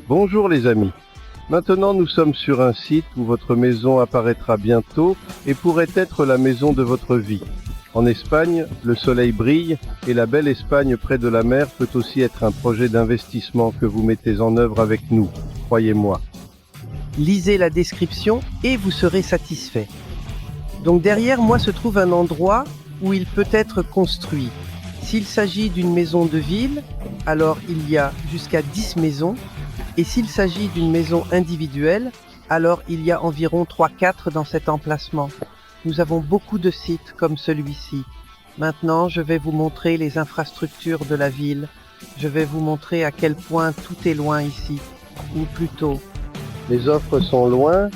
Bonjour les amis. Maintenant nous sommes sur un site où votre maison apparaîtra bientôt et pourrait être la maison de votre vie. En Espagne, le soleil brille et la belle Espagne près de la mer peut aussi être un projet d'investissement que vous mettez en œuvre avec nous, croyez-moi. Lisez la description et vous serez satisfait. Donc derrière moi se trouve un endroit où il peut être construit. S'il s'agit d'une maison de ville, alors il y a jusqu'à 10 maisons. Et s'il s'agit d'une maison individuelle, alors il y a environ 3-4 dans cet emplacement. Nous avons beaucoup de sites comme celui-ci. Maintenant, je vais vous montrer les infrastructures de la ville. Je vais vous montrer à quel point tout est loin ici, ou plutôt. Les offres sont loin,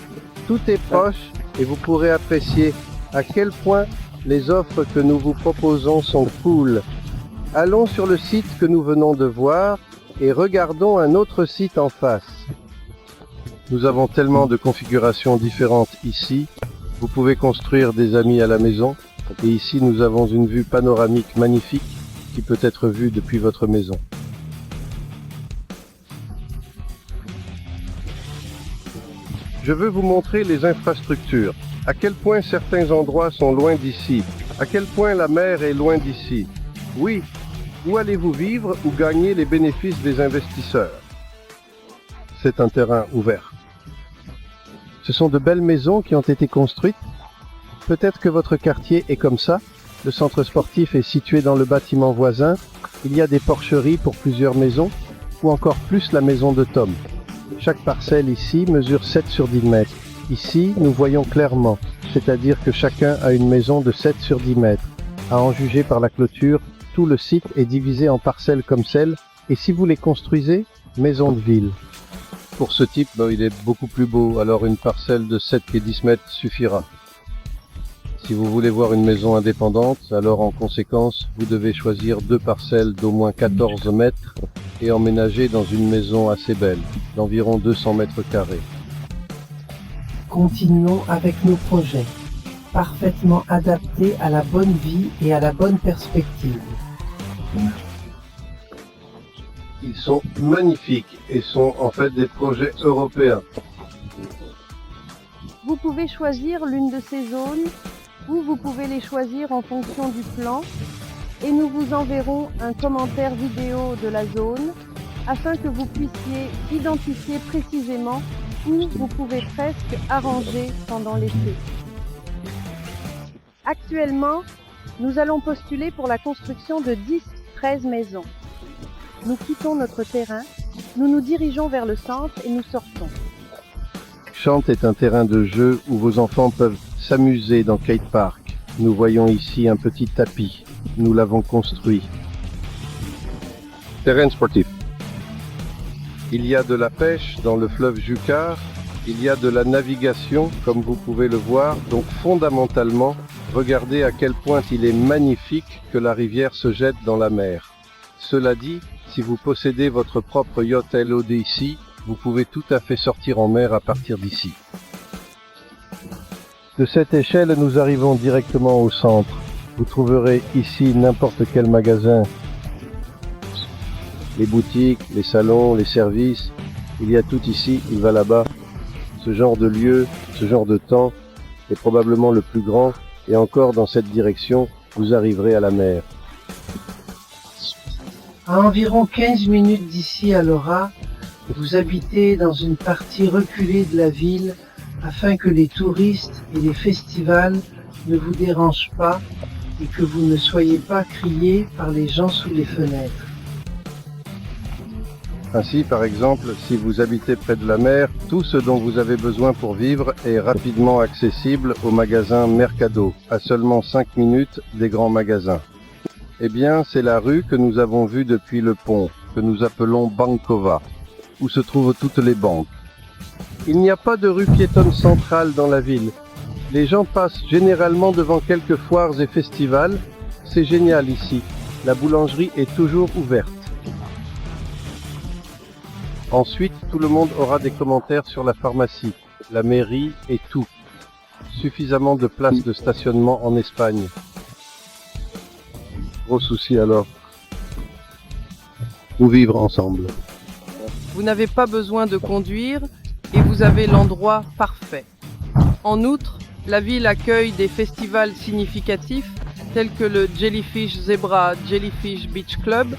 tout est proche et vous pourrez apprécier à quel point les offres que nous vous proposons sont cool. Allons sur le site que nous venons de voir et regardons un autre site en face. Nous avons tellement de configurations différentes ici. Vous pouvez construire des amis à la maison. Et ici, nous avons une vue panoramique magnifique qui peut être vue depuis votre maison. Je veux vous montrer les infrastructures. À quel point certains endroits sont loin d'ici. À quel point la mer est loin d'ici. Oui, où allez-vous vivre ou gagner les bénéfices des investisseurs? C'est un terrain ouvert. Ce sont de belles maisons qui ont été construites. Peut-être que votre quartier est comme ça. Le centre sportif est situé dans le bâtiment voisin. Il y a des porcheries pour plusieurs maisons, ou encore plus la maison de Tom. Chaque parcelle ici mesure 7 sur 10 mètres. Ici, nous voyons clairement, c'est-à-dire que chacun a une maison de 7 sur 10 mètres. À en juger par la clôture, tout le site est divisé en parcelles comme celle, et si vous les construisez, maison de ville. Pour ce type, il est beaucoup plus beau, alors une parcelle de 7 et 10 mètres suffira. Si vous voulez voir une maison indépendante, alors en conséquence, vous devez choisir 2 parcelles d'au moins 14 mètres et emménager dans une maison assez belle, d'environ 200 mètres carrés. Continuons avec nos projets, parfaitement adaptés à la bonne vie et à la bonne perspective. Ils sont magnifiques et sont en fait des projets européens. Vous pouvez choisir l'une de ces zones ou vous pouvez les choisir en fonction du plan et nous vous enverrons un commentaire vidéo de la zone afin que vous puissiez identifier précisément où vous pouvez presque arranger pendant l'été. Actuellement, nous allons postuler pour la construction de 10-13 maisons. Nous quittons notre terrain, nous nous dirigeons vers le centre et nous sortons. Chant est un terrain de jeu où vos enfants peuvent s'amuser dans Kate Park. Nous voyons ici un petit tapis. Nous l'avons construit. Terrain sportif. Il y a de la pêche dans le fleuve Júcar. Il y a de la navigation, comme vous pouvez le voir. Donc fondamentalement, regardez à quel point il est magnifique que la rivière se jette dans la mer. Cela dit, si vous possédez votre propre yacht LOD ici, vous pouvez tout à fait sortir en mer à partir d'ici. De cette échelle, nous arrivons directement au centre. Vous trouverez ici n'importe quel magasin. Les boutiques, les salons, les services, il y a tout ici, il va là-bas. Ce genre de lieu, ce genre de temps est probablement le plus grand et encore dans cette direction, vous arriverez à la mer. À environ 15 minutes d'ici à Laura, vous habitez dans une partie reculée de la ville afin que les touristes et les festivals ne vous dérangent pas et que vous ne soyez pas criés par les gens sous les fenêtres. Ainsi, par exemple, si vous habitez près de la mer, tout ce dont vous avez besoin pour vivre est rapidement accessible au magasin Mercado, à seulement 5 minutes des grands magasins. Eh bien, c'est la rue que nous avons vue depuis le pont, que nous appelons Bankova, où se trouvent toutes les banques. Il n'y a pas de rue piétonne centrale dans la ville. Les gens passent généralement devant quelques foires et festivals. C'est génial ici. La boulangerie est toujours ouverte. Ensuite, tout le monde aura des commentaires sur la pharmacie, la mairie et tout. Suffisamment de places de stationnement en Espagne. Gros souci alors. Ou vivre ensemble. Vous n'avez pas besoin de conduire et vous avez l'endroit parfait. En outre, la ville accueille des festivals significatifs tels que le Jellyfish Zebra Jellyfish Beach Club.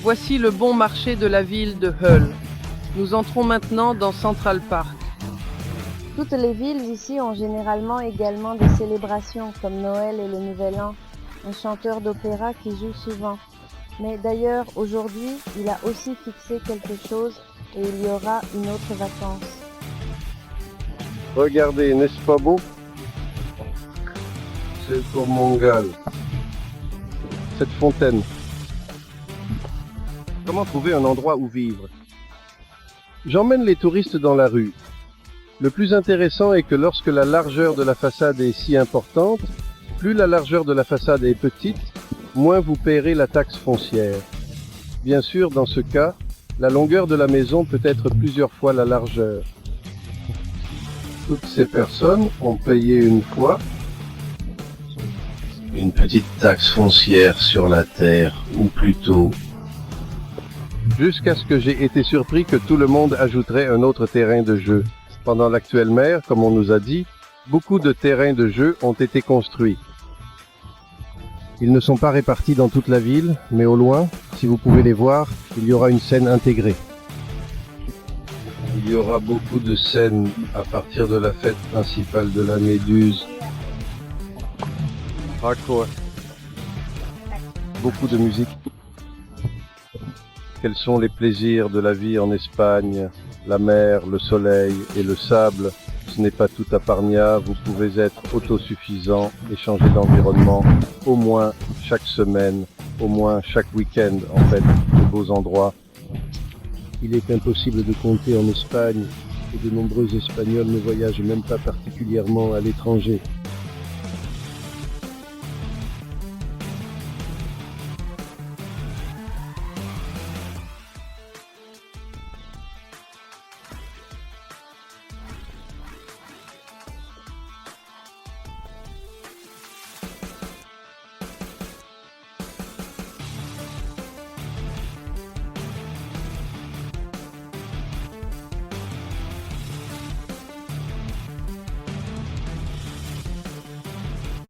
Voici le bon marché de la ville de Hull. Nous entrons maintenant dans Central Park. Toutes les villes ici ont généralement également des célébrations comme Noël et le Nouvel An, un chanteur d'opéra qui joue souvent. Mais d'ailleurs, aujourd'hui, il a aussi fixé quelque chose et il y aura une autre vacance. Regardez, n'est-ce pas beau? C'est pour Mongol. Cette fontaine. Comment trouver un endroit où vivre? J'emmène les touristes dans la rue. Le plus intéressant est que lorsque la largeur de la façade est si importante, plus la largeur de la façade est petite, moins vous paierez la taxe foncière. Bien sûr, dans ce cas, la longueur de la maison peut être plusieurs fois la largeur. Toutes ces personnes ont payé une fois une petite taxe foncière sur la terre, ou plutôt... Jusqu'à ce que j'ai été surpris que tout le monde ajouterait un autre terrain de jeu. Pendant l'actuelle maire, comme on nous a dit, beaucoup de terrains de jeu ont été construits. Ils ne sont pas répartis dans toute la ville, mais au loin, si vous pouvez les voir, il y aura une scène intégrée. Il y aura beaucoup de scènes à partir de la fête principale de la Méduse. Ah quoi? Beaucoup de musique. Quels sont les plaisirs de la vie en Espagne? La mer, le soleil et le sable, ce n'est pas tout à Pargna, vous pouvez être autosuffisant et changer d'environnement au moins chaque semaine, au moins chaque week-end en fait, de beaux endroits. Il est impossible de compter en Espagne et de nombreux Espagnols ne voyagent même pas particulièrement à l'étranger.